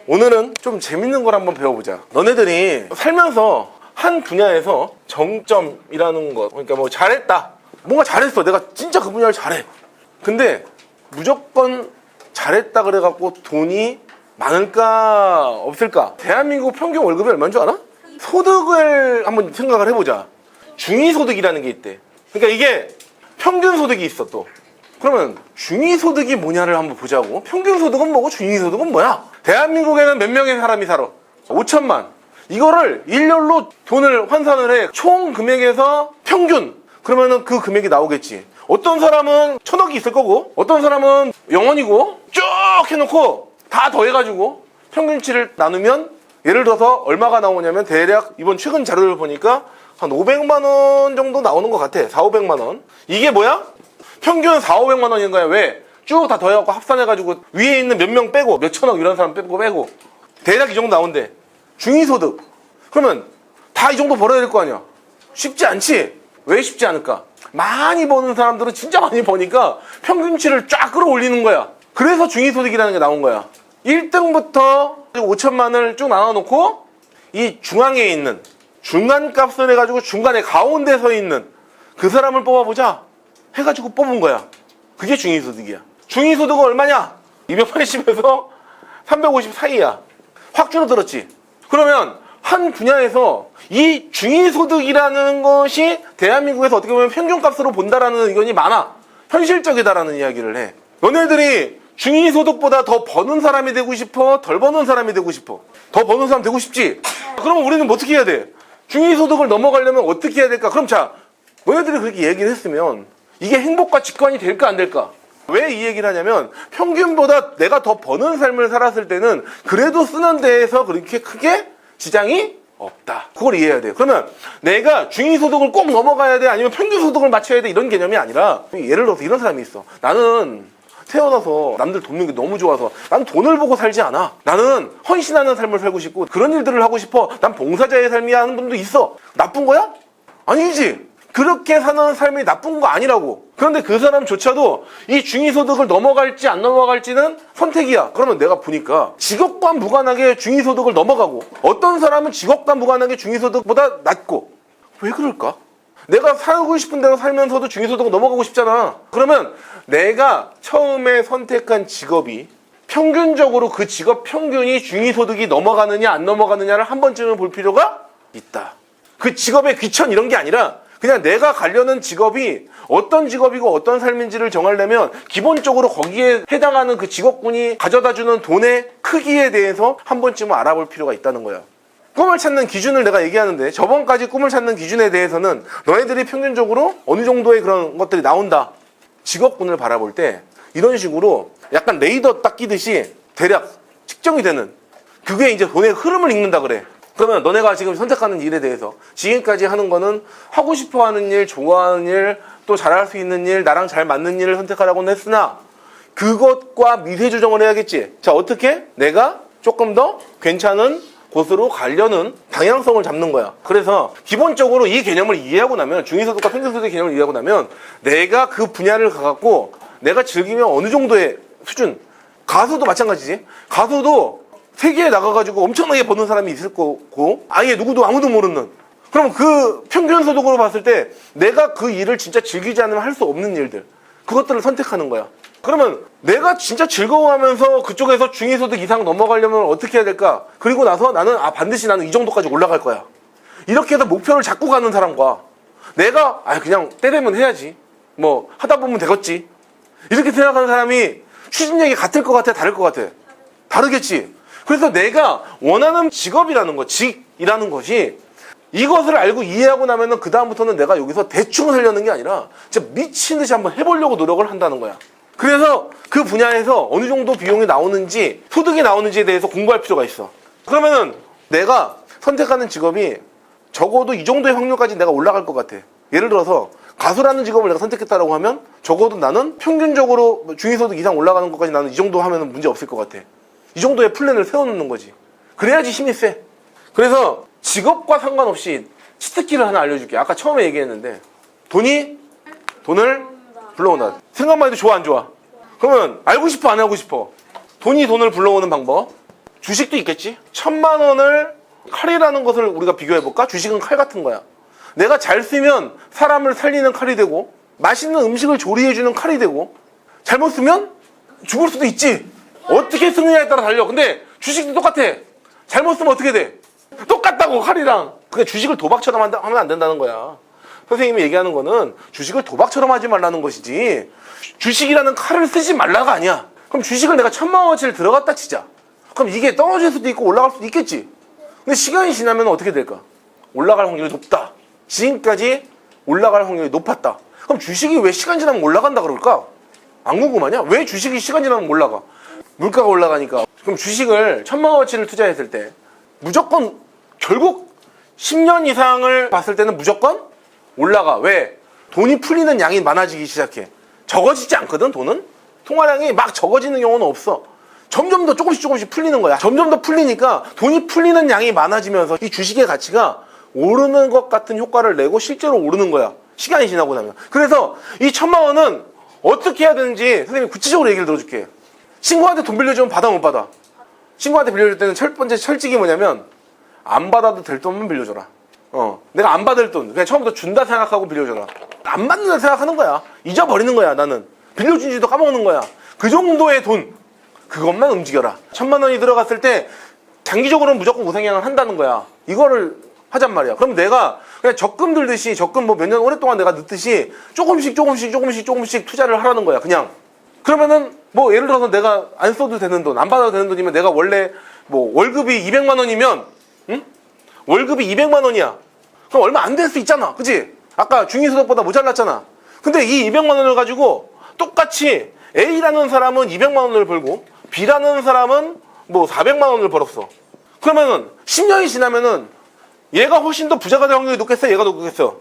오늘은 좀 재밌는 걸 한번 배워보자. 너네들이 살면서 한 분야에서 정점이라는 것, 그러니까 뭐 잘했다, 뭔가 잘했어, 내가 진짜 그 분야를 잘해. 근데 무조건 잘했다 그래갖고 돈이 많을까 없을까? 대한민국 평균 월급이 얼마인 줄 알아? 소득을 한번 생각을 해보자. 중위소득이라는 게 있대. 그러니까 이게 평균 소득이 있어. 또 그러면 중위소득이 뭐냐를 한번 보자고. 평균 소득은 뭐고 중위소득은 뭐야? 대한민국에는 몇 명의 사람이 살아? 5천만. 이거를 일렬로 돈을 환산을 해. 총 금액에서 평균, 그러면은 그 금액이 나오겠지. 어떤 사람은 1,000억이 있을 거고, 어떤 사람은 0원이고, 쭉 해놓고 다 더해가지고 평균치를 나누면, 예를 들어서 얼마가 나오냐면, 대략 이번 최근 자료를 보니까 한 500만 원 정도 나오는 것 같아. 4,500만 원. 이게 뭐야? 평균 4,500만 원인 거야. 왜? 쭉 다 더해갖고 합산해가지고 위에 있는 몇 명 빼고, 몇 천억 이런 사람 빼고 대략 이 정도 나온대. 중위소득. 그러면 다 이 정도 벌어야 될 거 아니야. 쉽지 않지? 왜 쉽지 않을까? 많이 버는 사람들은 진짜 많이 버니까 평균치를 쫙 끌어올리는 거야. 그래서 중위소득이라는 게 나온 거야. 1등부터 5천만을 쭉 나눠놓고 이 중앙에 있는 중간값을 해가지고 중간에 가운데 서 있는 그 사람을 뽑아보자 해가지고 뽑은 거야. 그게 중위소득이야. 중위소득은 얼마냐? 280에서 350 사이야. 확 줄어들었지. 그러면 한 분야에서 이 중위소득이라는 것이 대한민국에서 어떻게 보면 평균값으로 본다라는 의견이 많아. 현실적이다라는 이야기를 해. 너네들이 중위소득보다 더 버는 사람이 되고 싶어? 덜 버는 사람이 되고 싶어? 더 버는 사람 되고 싶지? 그러면 우리는 뭐 어떻게 해야 돼? 중위소득을 넘어가려면 어떻게 해야 될까? 그럼 자, 너네들이 그렇게 얘기를 했으면 이게 행복과 직관이 될까 안 될까? 왜 이 얘기를 하냐면, 평균보다 내가 더 버는 삶을 살았을 때는 그래도 쓰는 데에서 그렇게 크게 지장이 없다. 그걸 이해해야 돼요. 그러면 내가 중위소득을 꼭 넘어가야 돼? 아니면 평균소득을 맞춰야 돼? 이런 개념이 아니라, 예를 들어서 이런 사람이 있어. 나는 태어나서 남들 돕는 게 너무 좋아서 난 돈을 보고 살지 않아. 나는 헌신하는 삶을 살고 싶고 그런 일들을 하고 싶어. 난 봉사자의 삶이야 하는 분도 있어. 나쁜 거야? 아니지. 그렇게 사는 삶이 나쁜 거 아니라고. 그런데 그 사람조차도 이 중위소득을 넘어갈지 안 넘어갈지는 선택이야. 그러면 내가 보니까 직업과 무관하게 중위소득을 넘어가고, 어떤 사람은 직업과 무관하게 중위소득보다 낮고. 왜 그럴까? 내가 살고 싶은 대로 살면서도 중위소득을 넘어가고 싶잖아. 그러면 내가 처음에 선택한 직업이 평균적으로 그 직업 평균이 중위소득이 넘어가느냐 안 넘어가느냐를 한 번쯤은 볼 필요가 있다. 그 직업의 귀천 이런 게 아니라 그냥 내가 가려는 직업이 어떤 직업이고 어떤 삶인지를 정하려면 기본적으로 거기에 해당하는 그 직업군이 가져다주는 돈의 크기에 대해서 한 번쯤은 알아볼 필요가 있다는 거야. 꿈을 찾는 기준을 내가 얘기하는데, 저번까지 꿈을 찾는 기준에 대해서는 너희들이 평균적으로 어느 정도의 그런 것들이 나온다. 직업군을 바라볼 때 이런 식으로 약간 레이더 딱 끼듯이 대략 측정이 되는, 그게 이제 돈의 흐름을 읽는다 그래. 그러면 너네가 지금 선택하는 일에 대해서 지금까지 하는 거는 하고 싶어 하는 일, 좋아하는 일, 또 잘할 수 있는 일, 나랑 잘 맞는 일을 선택하라고는 했으나 그것과 미세 조정을 해야겠지. 자, 어떻게? 내가 조금 더 괜찮은 곳으로 가려는 방향성을 잡는 거야. 그래서 기본적으로 이 개념을 이해하고 나면, 중위소득과 평균소득의 개념을 이해하고 나면 내가 그 분야를 가갖고 내가 즐기면 어느 정도의 수준. 가수도 마찬가지지. 가수도 세계에 나가가지고 엄청나게 버는 사람이 있을 거고, 아예 누구도 아무도 모르는. 그럼 그 평균 소득으로 봤을 때 내가 그 일을 진짜 즐기지 않으면 할 수 없는 일들, 그것들을 선택하는 거야. 그러면 내가 진짜 즐거워하면서 그쪽에서 중위소득 이상 넘어가려면 어떻게 해야 될까? 그리고 나서 나는 반드시 나는 이 정도까지 올라갈 거야. 이렇게 해서 목표를 잡고 가는 사람과, 내가 그냥 때 되면 해야지, 뭐 하다 보면 되겠지, 이렇게 생각하는 사람이 추진력이 같을 것 같아, 다를 것 같아? 다르겠지. 그래서 내가 원하는 직업이라는 것, 직이라는 것이, 이것을 알고 이해하고 나면은 그 다음부터는 내가 여기서 대충 하려는 게 아니라 진짜 미친 듯이 한번 해보려고 노력을 한다는 거야. 그래서 그 분야에서 어느 정도 비용이 나오는지, 소득이 나오는지에 대해서 공부할 필요가 있어. 그러면은 내가 선택하는 직업이 적어도 이 정도의 확률까지 내가 올라갈 것 같아. 예를 들어서 가수라는 직업을 내가 선택했다라고 하면 적어도 나는 평균적으로 중위소득 이상 올라가는 것까지 나는 이 정도 하면은 문제 없을 것 같아. 이 정도의 플랜을 세워놓는 거지. 그래야지 힘이 세. 그래서 직업과 상관없이 치트키를 하나 알려줄게. 아까 처음에 얘기했는데, 돈을 불러온다. 생각만 해도 좋아 안 좋아? 그러면 알고 싶어 안 하고 싶어? 돈이 돈을 불러오는 방법. 주식도 있겠지. 1,000만 원을 칼이라는 것을 우리가 비교해볼까? 주식은 칼 같은 거야. 내가 잘 쓰면 사람을 살리는 칼이 되고 맛있는 음식을 조리해주는 칼이 되고 잘못 쓰면 죽을 수도 있지. 어떻게 쓰느냐에 따라 달려. 근데 주식도 똑같아. 잘못 쓰면 어떻게 돼? 똑같다고 칼이랑. 그러니까 주식을 도박처럼 하면 안 된다는 거야. 선생님이 얘기하는 거는 주식을 도박처럼 하지 말라는 것이지 주식이라는 칼을 쓰지 말라가 아니야. 그럼 주식을 내가 1,000만 원어치를 들어갔다 치자. 그럼 이게 떨어질 수도 있고 올라갈 수도 있겠지. 근데 시간이 지나면 어떻게 될까? 올라갈 확률이 높다. 지금까지 올라갈 확률이 높았다. 그럼 주식이 왜 시간 지나면 올라간다 그럴까? 안 궁금하냐? 왜 주식이 시간 지나면 올라가? 물가가 올라가니까. 그럼 주식을 1,000만 원어치를 투자했을 때 무조건 결국 10년 이상을 봤을 때는 무조건 올라가. 왜? 돈이 풀리는 양이 많아지기 시작해. 적어지지 않거든, 돈은? 통화량이 막 적어지는 경우는 없어. 점점 더 조금씩 풀리는 거야. 점점 더 풀리니까 돈이 풀리는 양이 많아지면서 이 주식의 가치가 오르는 것 같은 효과를 내고 실제로 오르는 거야. 시간이 지나고 나면. 그래서 이 1,000만 원은 어떻게 해야 되는지 선생님이 구체적으로 얘기를 들어줄게. 친구한테 돈 빌려주면 받아 못 받아? 친구한테 빌려줄 때는 첫 번째 철칙이 뭐냐면 안 받아도 될 돈만 빌려줘라. 내가 안 받을 돈 그냥 처음부터 준다 생각하고 빌려줘라. 안 받는다 생각하는 거야. 잊어버리는 거야. 나는 빌려준지도 까먹는 거야. 그 정도의 돈 그것만 움직여라. 1,000만 원이 들어갔을 때 장기적으로는 무조건 우상향을 한다는 거야. 이거를 하잔 말이야. 그럼 내가 그냥 적금 들듯이 적금 뭐 몇 년 오랫동안 내가 넣듯이 조금씩 투자를 하라는 거야. 그냥. 그러면은 뭐 예를 들어서 내가 안 써도 되는 돈, 안 받아도 되는 돈이면 내가 원래 뭐 월급이 200만 원이면 월급이 200만 원이야. 그럼 얼마 안 될 수 있잖아. 그치? 아까 중위소득보다 모자랐잖아. 근데 이 200만 원을 가지고 똑같이 A라는 사람은 200만 원을 벌고 B라는 사람은 뭐 400만 원을 벌었어. 그러면은 10년이 지나면은 얘가 훨씬 더 부자가 될 확률이 높겠어? 얘가 높겠어?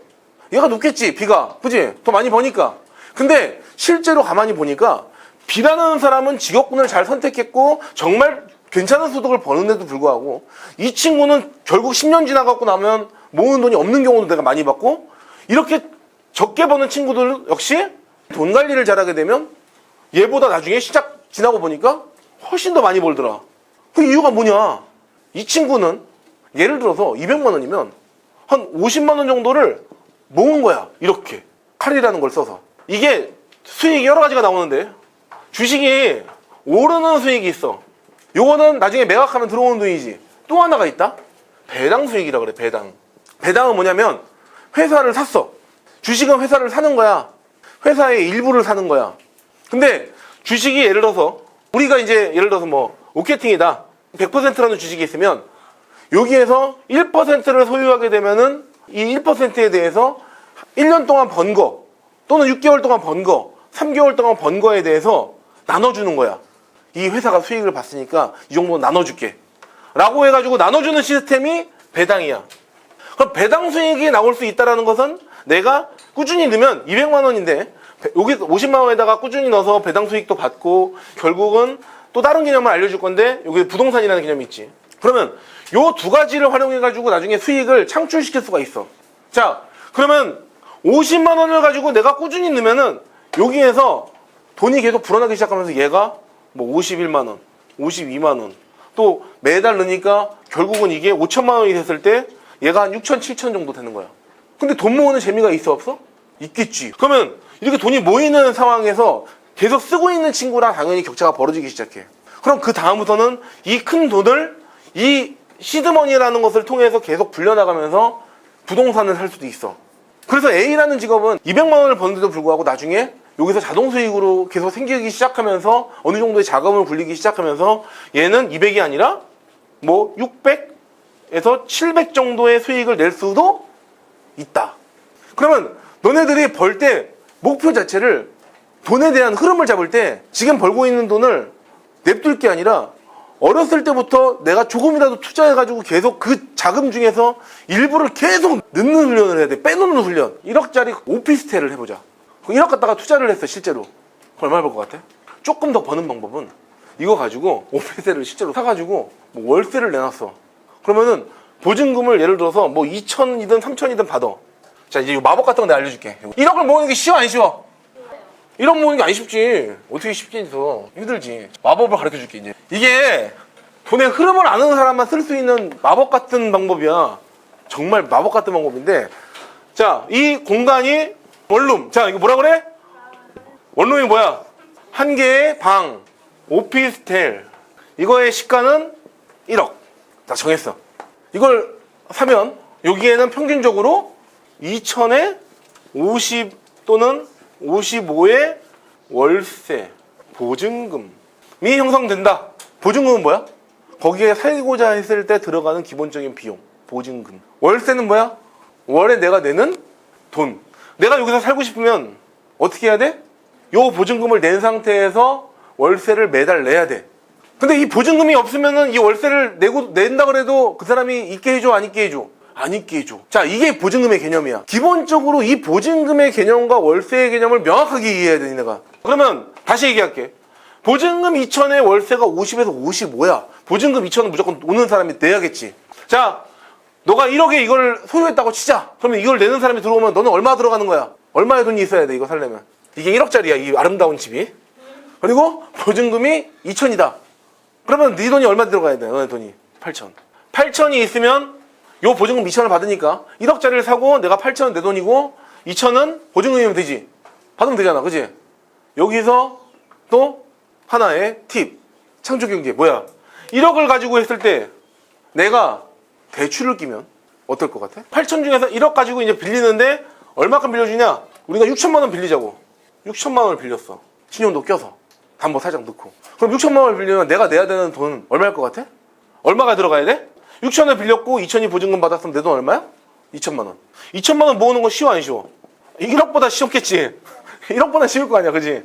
얘가 높겠지, B가. 그치? 더 많이 버니까. 근데 실제로 가만히 보니까 B라는 사람은 직업군을 잘 선택했고 정말 괜찮은 소득을 버는데도 불구하고 이 친구는 결국 10년 지나갖고 나면 모으는 돈이 없는 경우도 내가 많이 봤고 이렇게 적게 버는 친구들 역시 돈 관리를 잘하게 되면 얘보다 나중에 시작 지나고 보니까 훨씬 더 많이 벌더라. 그 이유가 뭐냐? 이 친구는 예를 들어서 200만 원이면 한 50만 원 정도를 모은 거야. 이렇게 칼이라는 걸 써서. 이게 수익이 여러 가지가 나오는데 주식이 오르는 수익이 있어. 요거는 나중에 매각하면 들어오는 돈이지. 또 하나가 있다. 배당 수익이라 그래. 배당은 뭐냐면 회사를 샀어. 주식은 회사를 사는 거야. 회사의 일부를 사는 거야. 근데 주식이 예를 들어서 우리가 이제 예를 들어서 뭐 오케팅이다 100%라는 주식이 있으면 여기에서 1%를 소유하게 되면은 이 1%에 대해서 1년 동안 번 거 또는 6개월 동안 번 거 3개월 동안 번 거에 대해서 나눠주는 거야. 이 회사가 수익을 봤으니까 이 정도 나눠줄게 라고 해가지고 나눠주는 시스템이 배당이야. 그럼 배당 수익이 나올 수 있다는 것은 내가 꾸준히 넣으면 200만 원인데 여기 50만 원에다가 꾸준히 넣어서 배당 수익도 받고 결국은 또 다른 개념을 알려줄 건데 여기 부동산이라는 개념이 있지. 그러면 요 두 가지를 활용해가지고 나중에 수익을 창출시킬 수가 있어. 자, 그러면 50만 원을 가지고 내가 꾸준히 넣으면은 여기에서 돈이 계속 불어나기 시작하면서 얘가 뭐 51만 원, 52만 원, 또 매달 넣으니까 결국은 이게 5천만 원이 됐을 때 얘가 한 6천, 7천 정도 되는 거야. 근데 돈 모으는 재미가 있어 없어? 있겠지. 그러면 이렇게 돈이 모이는 상황에서 계속 쓰고 있는 친구랑 당연히 격차가 벌어지기 시작해. 그럼 그 다음부터는 이 큰 돈을 이 시드머니라는 것을 통해서 계속 불려나가면서 부동산을 살 수도 있어. 그래서 A라는 직업은 200만 원을 버는데도 불구하고 나중에 여기서 자동 수익으로 계속 생기기 시작하면서 어느 정도의 자금을 굴리기 시작하면서 얘는 200이 아니라 뭐 600에서 700 정도의 수익을 낼 수도 있다. 그러면 너네들이 벌 때 목표 자체를 돈에 대한 흐름을 잡을 때 지금 벌고 있는 돈을 냅둘 게 아니라 어렸을 때부터 내가 조금이라도 투자해가지고 계속 그 자금 중에서 일부를 계속 넣는 훈련을 해야 돼. 빼놓는 훈련. 1억짜리 오피스텔을 해보자. 1억 갖다가 투자를 했어 실제로. 얼마 벌 것 같아? 조금 더 버는 방법은 이거 가지고 오피스텔을 실제로 사가지고 뭐 월세를 내놨어. 그러면은 보증금을 예를 들어서 뭐 2천이든 3천이든 받아. 자, 이제 마법 같은 거 내가 알려줄게. 1억을 모으는 게 쉬워 안 쉬워? 1억 모으는 게 안 쉽지. 어떻게 쉽게 해서 힘들지. 마법을 가르쳐줄게 이제. 이게 돈의 흐름을 아는 사람만 쓸 수 있는 마법 같은 방법이야. 정말 마법 같은 방법인데, 자, 이 공간이 원룸. 자, 이거 뭐라 그래? 원룸이 뭐야? 한 개의 방, 오피스텔. 이거의 시가는 1억. 자, 정했어. 이걸 사면 여기에는 평균적으로 2천에 50 또는 55의 월세, 보증금이 형성된다. 보증금은 뭐야? 거기에 살고자 했을 때 들어가는 기본적인 비용, 보증금. 월세는 뭐야? 월에 내가 내는 돈. 내가 여기서 살고 싶으면 어떻게 해야 돼? 요 보증금을 낸 상태에서 월세를 매달 내야 돼. 근데 이 보증금이 없으면은 이 월세를 낸다 그래도 그 사람이 있게 해줘, 안 있게 해줘? 안 있게 해줘. 자, 이게 보증금의 개념이야. 기본적으로 이 보증금의 개념과 월세의 개념을 명확하게 이해해야 돼, 내가. 그러면 다시 얘기할게. 보증금 2천에 월세가 50에서 55야. 보증금 2천은 무조건 오는 사람이 내야겠지. 자, 너가 1억에 이걸 소유했다고 치자. 그러면 이걸 내는 사람이 들어오면 너는 얼마 들어가는 거야? 얼마의 돈이 있어야 돼, 이거 살려면? 이게 1억짜리야, 이 아름다운 집이. 그리고 보증금이 2천이다. 그러면 네 돈이 얼마 들어가야 돼, 너의 돈이? 8천. 8천이 있으면 요 보증금 2천을 받으니까 1억짜리를 사고 내가 8천은 내 돈이고 2천은 보증금이면 되지. 받으면 되잖아, 그지? 여기서 또 하나의 팁. 창조경제 뭐야? 1억을 가지고 했을 때 내가 대출을 끼면 어떨 것 같아? 8천 중에서 1억 가지고 이제 빌리는데 얼마큼 빌려주냐? 우리가 6천만 원 빌리자고. 6천만 원을 빌렸어. 신용도 껴서. 담보 살짝 넣고. 그럼 6천만 원을 빌리면 내가 내야 되는 돈 얼마일 것 같아? 얼마가 들어가야 돼? 6천을 빌렸고 2천이 보증금 받았으면 내 돈 얼마야? 2천만 원. 2천만 원 모으는 거 쉬워, 안 쉬워? 1억보다 쉽겠지. 1억보다 쉬울 거 아니야, 그지?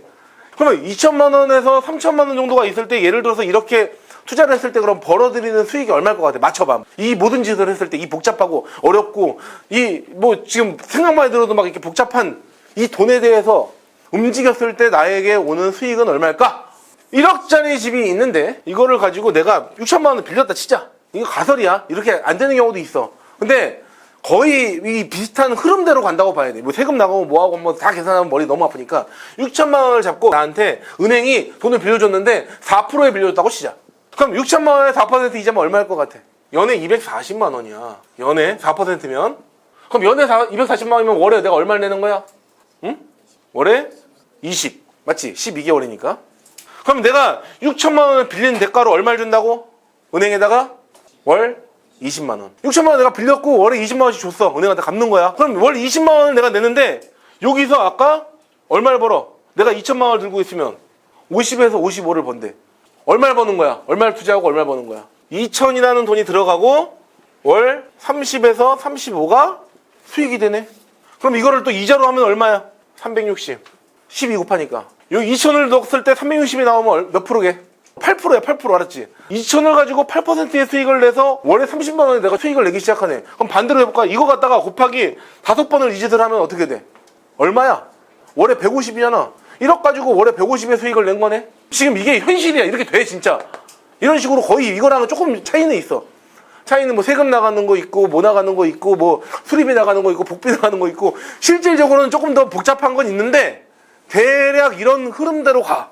그러면 2천만 원에서 3천만 원 정도가 있을 때 예를 들어서 이렇게 투자를 했을 때 그럼 벌어들이는 수익이 얼마일 것 같아? 맞춰봐. 이 모든 짓을 했을 때 이 복잡하고 어렵고 이 뭐 지금 생각만 해들어도 막 이렇게 복잡한 이 돈에 대해서 움직였을 때 나에게 오는 수익은 얼마일까? 1억짜리 집이 있는데 이거를 가지고 내가 6천만 원을 빌렸다 치자. 이거 가설이야. 이렇게 안 되는 경우도 있어. 근데 거의 이 비슷한 흐름대로 간다고 봐야 돼. 뭐 세금 나가고 뭐하고 뭐 다 계산하면 머리 너무 아프니까 6천만 원을 잡고 나한테 은행이 돈을 빌려줬는데 4%에 빌려줬다고 치자. 그럼 6천만 원에 4% 이자면 얼마일 것 같아? 연에 240만 원이야. 연에 4%면? 그럼 연에 240만 원이면 월에 내가 얼마를 내는 거야? 응? 월에 20. 맞지? 12개월이니까. 그럼 내가 6천만 원을 빌린 대가로 얼마를 준다고? 은행에다가 월 20만 원. 6천만 원 내가 빌렸고 월에 20만 원씩 줬어. 은행한테 갚는 거야. 그럼 월 20만 원을 내가 내는데 여기서 아까 얼마를 벌어? 내가 2천만 원을 들고 있으면 50에서 55를 번대. 얼마를 버는 거야? 얼마를 투자하고 얼마를 버는 거야? 2천이라는 돈이 들어가고 월 30에서 35가 수익이 되네. 그럼 이거를 또 이자로 하면 얼마야? 360. 12 곱하니까. 여기 2천을 넣었을 때 360이 나오면 몇 프로게? 8%야, 8%. 알았지? 2천을 가지고 8%의 수익을 내서 월에 30만 원에 내가 수익을 내기 시작하네. 그럼 반대로 해볼까? 이거 갖다가 곱하기 5번을 이 짓을 하면 어떻게 돼? 얼마야? 월에 150이잖아. 1억 가지고 월에 150의 수익을 낸 거네? 지금 이게 현실이야. 이렇게 돼, 진짜. 이런 식으로 거의 이거랑은 조금 차이는 있어. 차이는 뭐 세금 나가는 거 있고, 뭐 나가는 거 있고, 뭐 수리비 나가는 거 있고, 복비 나가는 거 있고, 실질적으로는 조금 더 복잡한 건 있는데, 대략 이런 흐름대로 가.